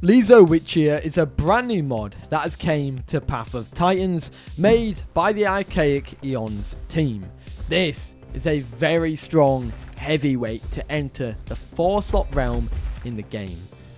Lisowicia is a brand new mod that has came to Path of Titans, made by the Archaic Eons team. This is a very strong heavyweight to enter the 4-slot realm in the game.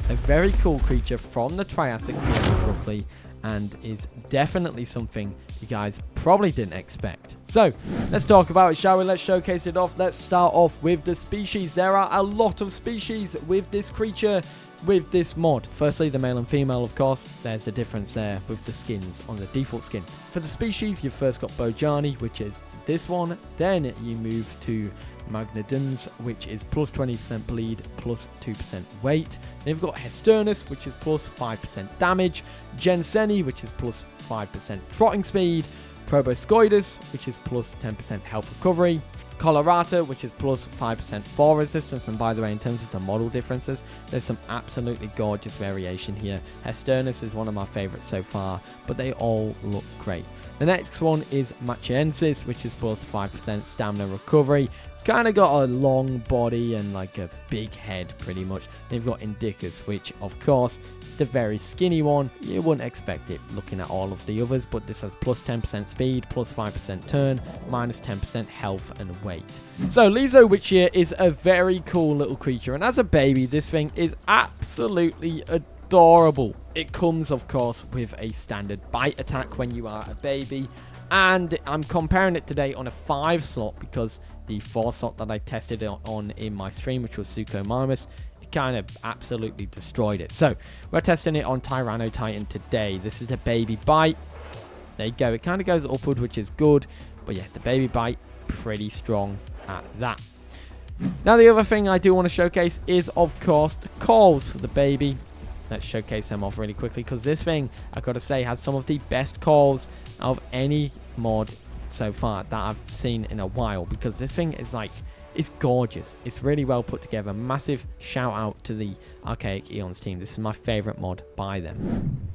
A very cool creature from the Triassic Hippo roughly, and is definitely something you guys probably didn't expect. So let's talk about it, shall we? Let's showcase it off. Let's start off with the species. There are a lot of species with this creature, with this mod. Firstly, the male and female, of course. There's the difference there with the skins on the default skin. For the species, you've first got Bojani, which is this one. Then you move to Magnodons, which is plus 20% bleed, plus 2% weight. Then you've got Hesternus, which is plus 5% damage. Jenseni, which is plus 5% trotting speed. Proboscoidus, which is plus 10% health recovery. Colorata, which is plus 5% fall resistance. And by the way, in terms of the model differences, there's some absolutely gorgeous variation here. Hesternus is one of my favorites so far, but they all look great. The next one is Machiensis, which is plus 5% stamina recovery. It's kind of got a long body and like a big head pretty much. Then you've got Indicus, which of course is the very skinny one. You wouldn't expect it looking at all of the others, but this has plus 10% speed, plus 5% turn, minus 10% health and weight. So Lisowicia is a very cool little creature, and as a baby this thing is absolutely adorable. It comes of course with a standard bite attack when you are a baby, and I'm comparing it today on a 5-slot because the 4-slot that I tested it on in my stream, which was Suchomimus, it kind of absolutely destroyed it. So we're testing it on Tyranno Titan today. This is the baby bite. There you go. It kind of goes upward, which is good, but yeah, the baby bite pretty strong at that. Now the other thing I do want to showcase is of course the calls for the baby. Let's showcase them off really quickly, because this thing, I've got to say, has some of the best calls of any mod so far that I've seen in a while, because this thing is like, it's gorgeous. It's really well put together. Massive shout out to the Archaic Eons team. This is my favorite mod by them.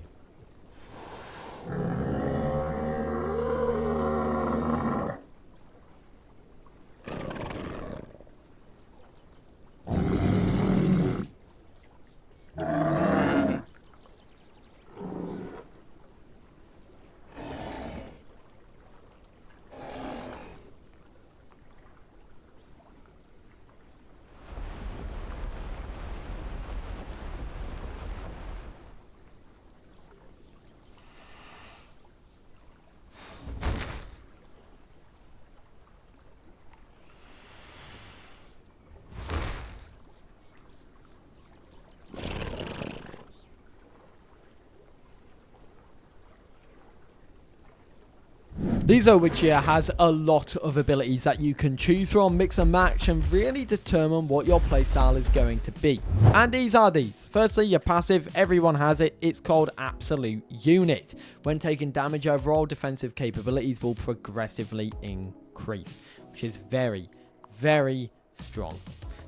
Lisowicia has a lot of abilities that you can choose from, mix and match, and really determine what your playstyle is going to be. And these are these. Firstly, your passive, everyone has it. It's called Absolute Unit. When taking damage, overall defensive capabilities will progressively increase, which is very, very strong.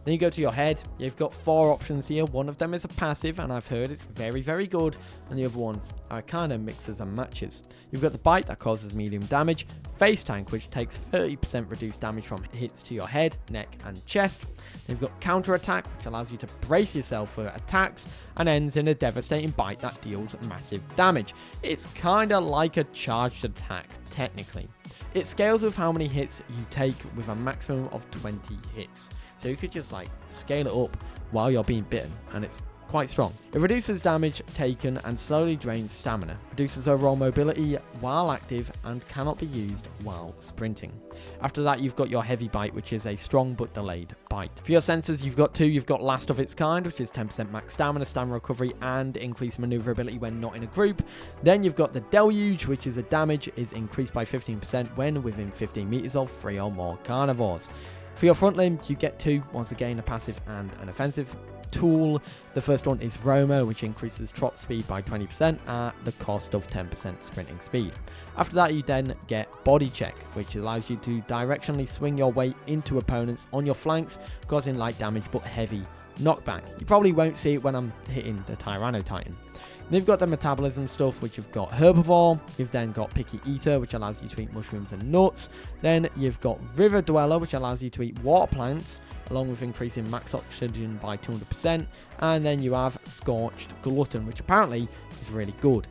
Then you go to your head. You've got 4 options here. One of them is a passive, and I've heard it's very, very good. And the other ones are kind of mixes and matches. You've got the bite that causes medium damage. Face tank, which takes 30% reduced damage from hits to your head, neck, and chest. Then you've got counter attack, which allows you to brace yourself for attacks, and ends in a devastating bite that deals massive damage. It's kind of like a charged attack, technically. It scales with how many hits you take, with a maximum of 20 hits. So you could just like scale it up while you're being bitten, and it's quite strong. It reduces damage taken and slowly drains stamina. Reduces overall mobility while active and cannot be used while sprinting. After that, you've got your heavy bite, which is a strong but delayed bite. For your sensors, you've got 2. You've got last of its kind, which is 10% max stamina recovery, and increased maneuverability when not in a group. Then you've got the deluge, which is a damage is increased by 15% when within 15 meters of 3 or more carnivores. For your front limbs, you get 2, once again a passive and an offensive tool. The first one is Roma, which increases trot speed by 20% at the cost of 10% sprinting speed. After that, you then get Body Check, which allows you to directionally swing your weight into opponents on your flanks, causing light damage but heavy knockback. You probably won't see it when I'm hitting the Tyranno Titan. They've got the metabolism stuff, which you've got Herbivore. You've then got Picky Eater, which allows you to eat mushrooms and nuts. Then you've got River Dweller, which allows you to eat water plants. along with increasing max oxygen by 200%. And then you have Scorched Glutton, which apparently is really good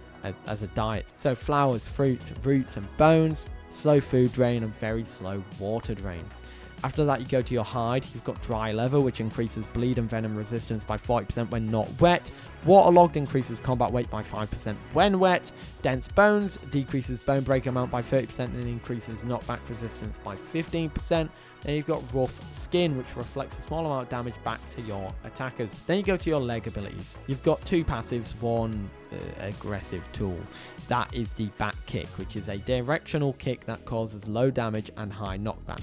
as a diet. So flowers, fruits, roots and bones, slow food drain and very slow water drain. After that, you go to your hide. You've got dry leather, which increases bleed and venom resistance by 40% when not wet. Waterlogged increases combat weight by 5% when wet. Dense bones decreases bone break amount by 30% and increases knockback resistance by 15%. Then you've got rough skin, which reflects a small amount of damage back to your attackers. Then you go to your leg abilities. You've got two passives, one aggressive tool. That is the back kick, which is a directional kick that causes low damage and high knockback.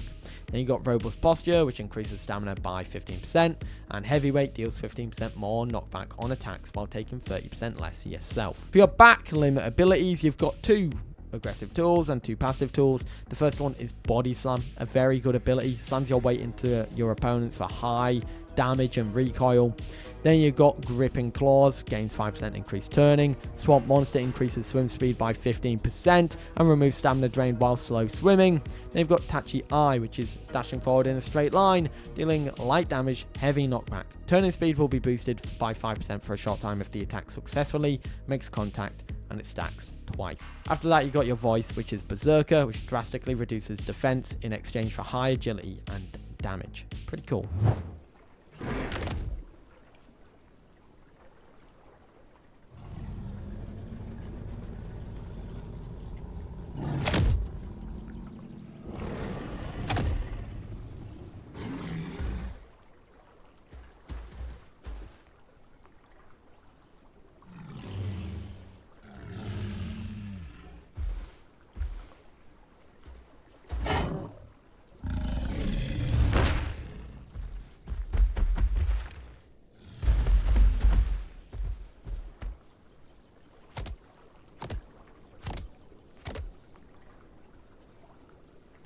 Then you got robust posture, which increases stamina by 15%, and heavyweight deals 15% more knockback on attacks while taking 30% less yourself. For your back limit abilities, you've got two aggressive tools and two passive tools. The first one is Body Slam, a very good ability. Slams your weight into your opponents for high damage and recoil. Then you've got Gripping Claws, gains 5% increased turning. Swamp Monster increases swim speed by 15% and removes stamina drain while slow swimming. Then you've got Tachi Eye, which is dashing forward in a straight line, dealing light damage, heavy knockback. Turning speed will be boosted by 5% for a short time if the attack successfully makes contact, and it stacks twice. After that, you got your Voice, which is Berserker, which drastically reduces defense in exchange for high agility and damage. Pretty cool.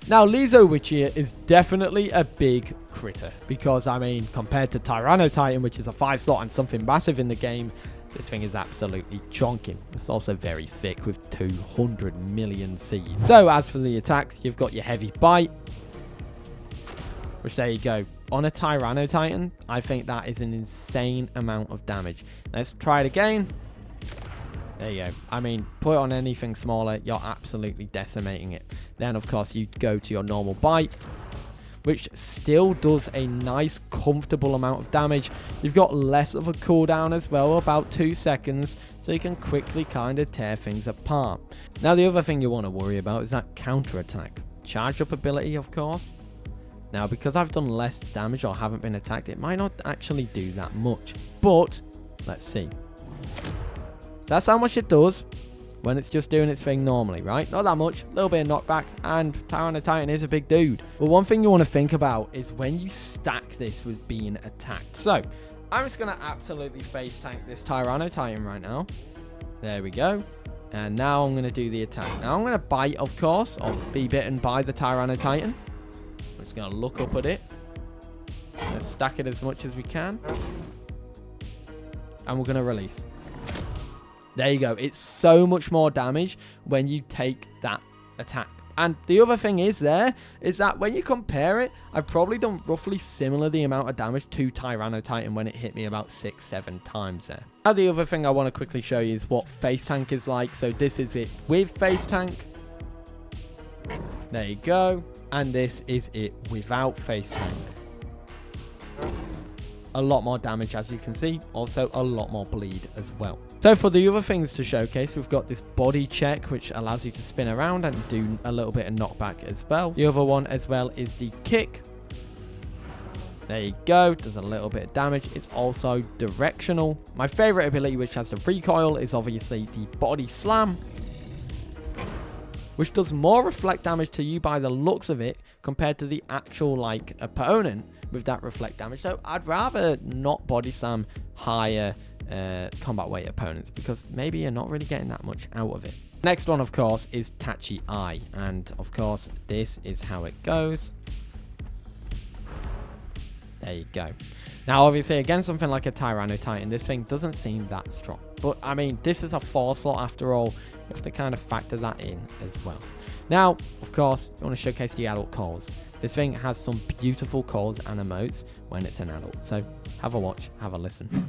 Now, Lisowicia is definitely a big critter because, I mean, compared to Tyrannotitan, which is a 5-slot and something massive in the game, this thing is absolutely chonking. It's also very thick with 200 million Cs. So, as for the attacks, you've got your Heavy Bite, which there you go. On a Tyrannotitan, I think that is an insane amount of damage. Let's try it again. There you go. I mean, put it on anything smaller, you're absolutely decimating it. Then, of course, you go to your normal bite, which still does a nice, comfortable amount of damage. You've got less of a cooldown as well, about 2 seconds, so you can quickly kind of tear things apart. Now, the other thing you want to worry about is that counter-attack. Charged up ability, of course. Now, because I've done less damage or haven't been attacked, it might not actually do that much. But, let's see. That's how much it does when it's just doing its thing normally, right? Not that much, a little bit of knockback, and Tyrannotitan is a big dude. But one thing you want to think about is when you stack this with being attacked. So, I'm just going to absolutely face tank this Tyrannotitan right now. There we go. And now I'm going to do the attack. Now I'm going to bite, of course, or be bitten by the Tyrannotitan. I'm just going to look up at it. Let's stack it as much as we can. And we're going to release. There you go. It's so much more damage when you take that attack. And the other thing is that when you compare it, I've probably done roughly similar the amount of damage to Tyrannotitan when it hit me about 6-7 times there. Now, the other thing I want to quickly show you is what face tank is like. So this is it with face tank. There you go. And this is it without face tank. A lot more damage, as you can see. Also, a lot more bleed as well. So for the other things to showcase, we've got this body check, which allows you to spin around and do a little bit of knockback as well. The other one as well is the kick. There you go. Does a little bit of damage. It's also directional. My favorite ability, which has the recoil, is obviously the body slam, which does more reflect damage to you by the looks of it compared to the actual, like, opponent with that reflect damage. So I'd rather not body slam higher combat weight opponents because maybe you're not really getting that much out of it. Next one, of course, is Tachi Eye. And, of course, this is how it goes. There you go. Now, obviously, against something like a Tyranno Titan, this thing doesn't seem that strong. But, I mean, this is a 4 slot after all. You have to kind of factor that in as well. Now, of course, you want to showcase the adult calls. This thing has some beautiful calls and emotes when it's an adult. So, have a watch, have a listen.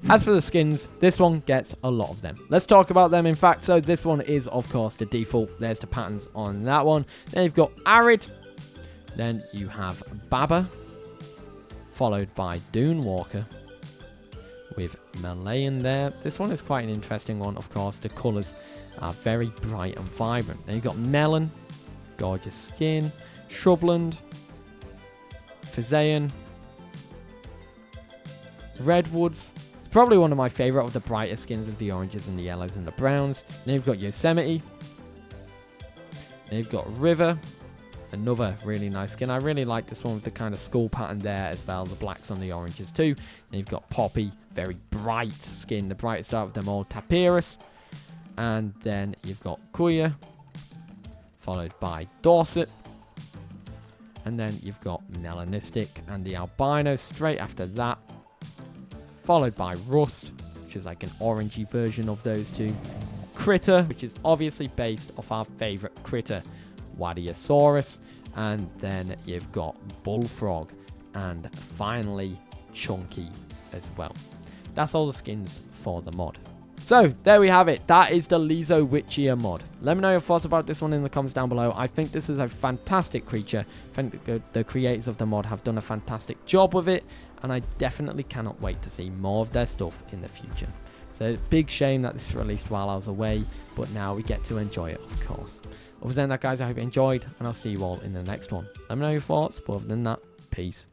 As for the skins, this one gets a lot of them. Let's talk about them, in fact. So this one is, of course, the default. There's the patterns on that one. Then you've got Arid. Then you have Baba, followed by Dune Walker with Malayan there. This one is quite an interesting one, of course. The colours are very bright and vibrant. Then you've got Melon, gorgeous skin, Shrubland, Fizaean, Redwoods. Probably one of my favourite of the brighter skins of the oranges and the yellows and the browns. Then you've got Yosemite. Then you've got River. Another really nice skin. I really like this one with the kind of skull pattern there as well. The blacks on the oranges too. Then you've got Poppy. Very bright skin. The brightest out of them all. Tapirus. And then you've got Kuya. Followed by Dorset. And then you've got Melanistic and the Albino straight after that. Followed by Rust, which is like an orangey version of those two. Critter, which is obviously based off our favourite critter, Wadiosaurus. And then you've got Bullfrog. And finally, Chunky as well. That's all the skins for the mod. So, there we have it. That is the Lisowicia mod. Let me know your thoughts about this one in the comments down below. I think this is a fantastic creature. I think the creators of the mod have done a fantastic job with it. And I definitely cannot wait to see more of their stuff in the future. So, big shame that this is released while I was away. But now we get to enjoy it, of course. Other than that, guys, I hope you enjoyed. And I'll see you all in the next one. Let me know your thoughts. But other than that, peace.